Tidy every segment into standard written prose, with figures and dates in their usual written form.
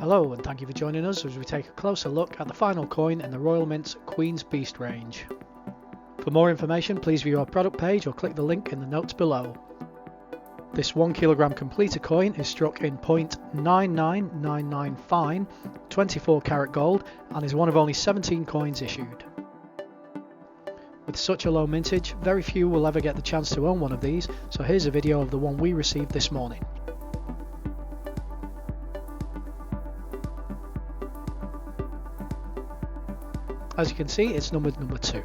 Hello and thank you for joining us as we take a closer look at the final coin in the Royal Mint's Queen's Beast range. For more information, please view our product page or click the link in the notes below. This 1 kg completer coin is struck in 0.9999 fine, 24 karat gold, and is one of only 17 coins issued. With such a low mintage, very few will ever get the chance to own one of these, so here's a video of the one we received this morning. As you can see, it's numbered number 2.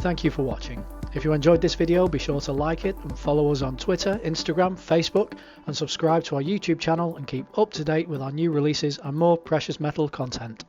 Thank you for watching. If you enjoyed this video, be sure to like it and follow us on Twitter, Instagram, Facebook, and subscribe to our YouTube channel and keep up to date with our new releases and more precious metal content.